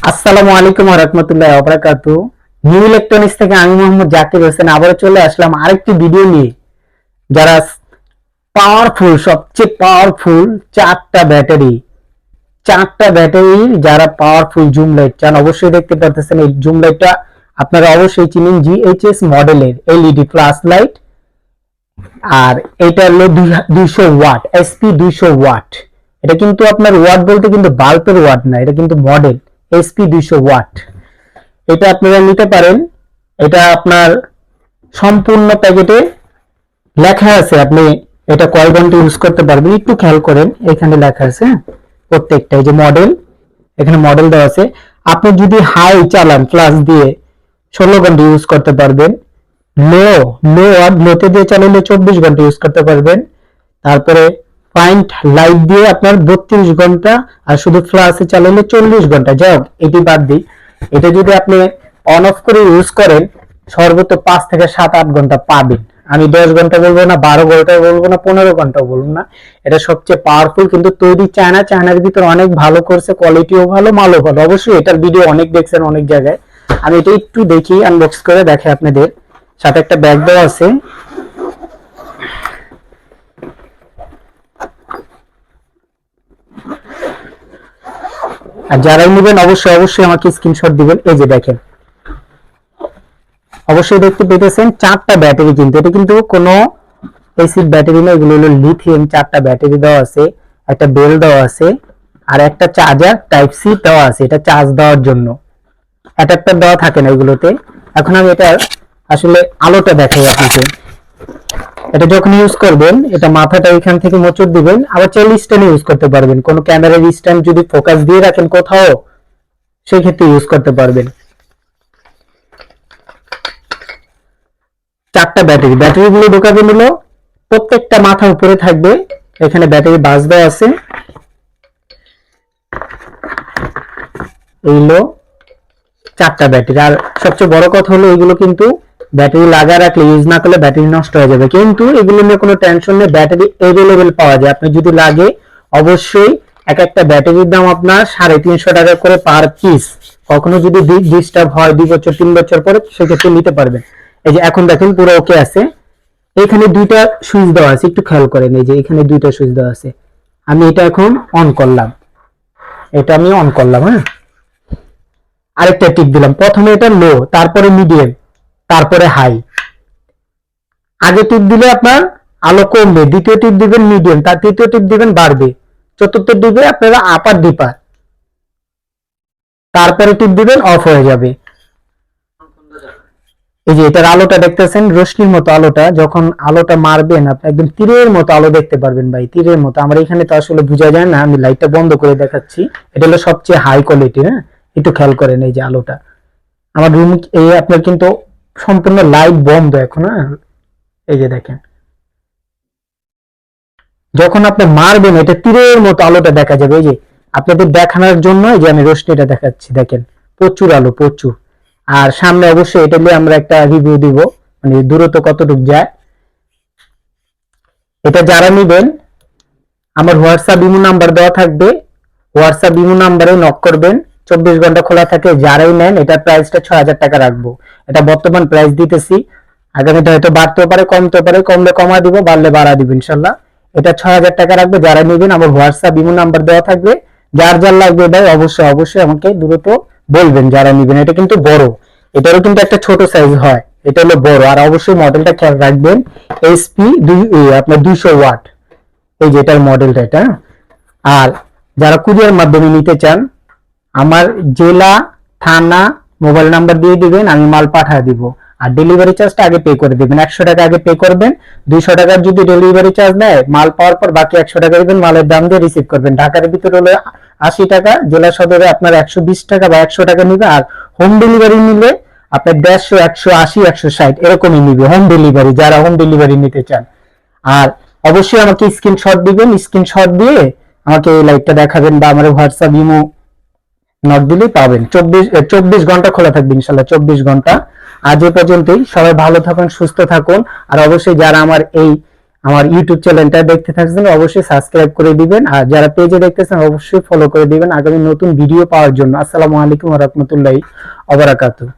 আসসালামু আলাইকুম ওয়া রাহমাতুল্লাহি ওয়া বারাকাতুহু। নিউ ইলেকট্রনিক্স থেকে আমি মোহাম্মদ জাকির হোসেন আবারো চলে আসলাম আরেকটি ভিডিও নিয়ে। যারা পাওয়ারফুল, সবচেয়ে পাওয়ারফুল চারটা ব্যাটারি যারা পাওয়ারফুল জুম লাইট চান, অবশ্যই দেখতে পারতেছেন এই জুম লাইটটা আপনারা অবশ্যই চিনেন। জিএইচএস মডেলের এলইডি ফ্ল্যাশ লাইট, আর এটা হলো 200 ওয়াট, এসপি 200 ওয়াট। এটা কিন্তু আপনার ওয়াট বলতে কিন্তু বাল্বের ওয়াট না, এটা কিন্তু মডেল এসপি 200 ওয়াট। এটা আপনারা নিতে পারেন। এটা আপনার সম্পূর্ণ প্যাকেটে লেখা আছে আপনি এটা কয় ঘন্টা ইউজ করতে পারবেন। একটু খেয়াল করেন, এখানে লেখা আছে প্রত্যেকটা, এই যে মডেল, এখানে মডেল দেওয়া আছে। আপনি যদি হাই চালান ফ্ল্যাশ দিয়ে 16 ঘন্টা ইউজ করতে পারবেন। লো লো আর লোতে দিয়ে চালালে 24 ঘন্টা ইউজ করতে পারবেন। তারপরে পয়েন্ট লাইট দিয়ে আপনার 32 ঘন্টা, আর শুধু ফ্ল্যাশে চালালে 40 ঘন্টা। যাই হোক, এটি বাদ দিই। এটা যদি আপনি অন অফ করে ইউজ করেন সর্বোচ্চ 5 থেকে 7-8 ঘন্টা পাবেন। আমি 10 ঘন্টা বলবো না, 12 ঘন্টা বলবো না, 15 ঘন্টা বলবো না। এটা সবচেয়ে পাওয়ারফুল, কিন্তু তৈরি চায়নার ভিতর অনেক ভালো করছে, কোয়ালিটিও ভালো, মালও ভালো। অবশ্যই এটার ভিডিও অনেক দেখছেন অনেক জায়গায়। আমি এটা একটু দেখি, আনবক্স করে দেখে আপনাদের। সাথে একটা ব্যাগ দেওয়া আছে। আর যারাই নেবেন অবশ্যই আমাকে স্ক্রিনশট দিবেন। এই যে দেখেন, অবশ্যই দেখতে পেতেছেন চারটা ব্যাটারি, কিন্তু এটা কিন্তু কোনো এসিড ব্যাটারি না, এগুলো হলো লিথিয়াম। চারটা ব্যাটারি দেওয়া আছে, একটা বেল দেওয়া আছে, আর একটা চার্জার টাইপ সি দেওয়া আছে, এটা চার্জ দেওয়ার জন্য। অ্যাডাপ্টার দেওয়া থাকে না এগুলোতে। এখন আমি এটা আসলে আলোটা দেখাই আপনাকে। এটা যখন ইউজ করবেন, এটা মাথাটা এখান থেকে মোচড় দিবেন, আবার চাইলে স্ট্যান্ড ইউজ করতে পারবেন। কোনো ক্যামেরার স্ট্যান্ড যদি ফোকাস দিয়ে রাখেন কোথাও, সেই ক্ষেত্রে ইউজ করতে পারবেন। চারটা ব্যাটারিগুলো ঢোকাবেন হলো প্রত্যেকটা মাথা উপরে থাকবে। এখানে ব্যাটারি বাস দেওয়া আছে। এইগুলো চারটা ব্যাটারি। আর সবচেয়ে বড় কথা হলো এগুলো কিন্তু ব্যাটারি লাগা রাখলে, ইউজ না করলে ব্যাটারি নষ্ট হয়ে যাবে। কিন্তু এগুলো নিয়ে কোনো টেনশন নেই, ব্যাটারি অ্যাভেলেবেল পাওয়া যায়। আপনি যদি লাগে অবশ্যই একটা ব্যাটারির দাম আপনার 350 টাকা করে পার পিস। কখনো যদি ডিস্টার্ব হয় 2 বছর 3 বছর পরে, সেক্ষেত্রে নিতে পারবেন। এই যে এখন দেখেন পুরো ওকে আছে। এখানে দুইটা সুইচ দেওয়া আছে, একটু খেয়াল করেন। এই যে এখানে দুইটা সুইচ দেওয়া আছে। আমি এটা এখন অন করলাম, এটা আমি অন করলাম। হ্যাঁ, আরেকটা টিপ দিলাম। প্রথমে এটা লো, তারপরে মিডিয়াম, তারপরে হাই। আগে টিপ দিলে আপনার আলো কমবে, দ্বিতীয় টিপ দিবেন মিডিয়াম, তার তৃতীয় টিপ দিবেন বাড়বে, চতুর্থ টিপে আপনারা আপার ডিপার, তারপরে টিপ দিবেন অফ হয়ে যাবে। এই যে এটার আলোটা দেখতেছেন, রশ্মির মতো আলোটা। যখন আলোটা মারবেন আপনি একদম তীরের মতো আলো দেখতে পারবেন ভাই, তীরের মতো। আমার এখানে তো আসলে বোঝা যায় না, আমি লাইটটা বন্ধ করে দেখাচ্ছি। এটা হলো সবচেয়ে হাই কোয়ালিটি। হ্যাঁ, একটু খেয়াল করেন এই যে আলোটা। আমার রুম এই আপনার কিন্তু সম্পূর্ণ লাইট বন্ধ এখন। হ্যাঁ, এই যে দেখেন, যখন আপনি মারবেন এটা তীরের মতো আলোটা দেখা যাবে। এই যে আপনাদের দেখানোর জন্য এই যে আমি রশ্মিটা দেখাচ্ছি, দেখেন প্রচুর আলো, প্রচুর। আর সামনে অবশ্যই এটা নিয়ে আমরা একটা রিভিউ দিব, মানে দূরত্ব কতটুকু যায়। এটা যারা নেবেন, আমার হোয়াটসঅ্যাপ ইমো নাম্বার দেওয়া থাকবে, হোয়াটসঅ্যাপ ইমো নাম্বারে নক করবেন। 24 ঘন্টা খোলা থাকে। যারাই নেন এটার প্রাইসটা 6000 টাকা রাখবো। এটা বর্তমান প্রাইস দিতেছি, আগামীতে হয়তো বাড়তেও পারে, কমতেও পারে। কমলে কমা দিব, বাড়লে বাড়া দিব ইনশাল্লাহ। এটা 6000 টাকা রাখবে। যারা নেবেন আমার হোয়াটসঅ্যাপ ইমো নাম্বার দেওয়া থাকবে। যার যার লাগবে ভাই অবশ্যই আমাকে দ্রুত বলবেন যারা নেবেন। এটা কিন্তু বড়, এটারও কিন্তু একটা ছোট সাইজ হয়, এটা হলো বড়। আর অবশ্যই মডেলটা খেয়াল রাখবেন, এসপি আপনার 200 ওয়াট। এই যে এটার মডেলটা এটা। আর যারা কুরিয়ার মাধ্যমে নিতে চান, আমার জেলা, থানা, মোবাইল নাম্বার দিয়ে দিবেন, আমি মাল পাঠিয়ে দিব। আর ডেলিভারি চার্জটা আগে পে করে দিবেন। 100 টাকা আগে পে করবেন। 200 টাকার যদি ডেলিভারি চার্জ নেয়, মাল পাওয়ার পর বাকি 100 টাকা দিবেন, মালের দাম দিয়ে রিসিভ করবেন। ঢাকার ভিতরে হলে 80 টাকা, জেলা সদরে আপনার 120 টাকা বা 100 টাকা নিবে। আর হোম ডেলিভারি নিলে আপনার 150, 180, 160 এরকমই নিবে হোম ডেলিভারি, যারা হোম ডেলিভারি নিতে চান। আর অবশ্যই আমাকে স্ক্রিনশট দিবেন, স্ক্রিনশট দিয়ে আমাকে এই লাইটটা দেখাবেন বা আমার হোয়াটসঅ্যাপ ইমো নক দিলেই পাবেন। 24 ঘন্টা খোলা থাকবে ইনশাল্লাহ, 24 ঘন্টা। আজ এ পর্যন্তই। সবাই ভালো থাকুন, সুস্থ থাকুন। আর অবশ্যই যারা আমার এই আমার ইউটিউব চ্যানেলটা দেখতে থাকছেন অবশ্যই সাবস্ক্রাইব করে দিবেন, আর যারা পেজে দেখতেছেন অবশ্যই ফলো করে দিবেন আগামী নতুন ভিডিও পাওয়ার জন্য। আসসালামু আলাইকুম ওয়া রাহমাতুল্লাহি ওয়া বারাকাতুহু।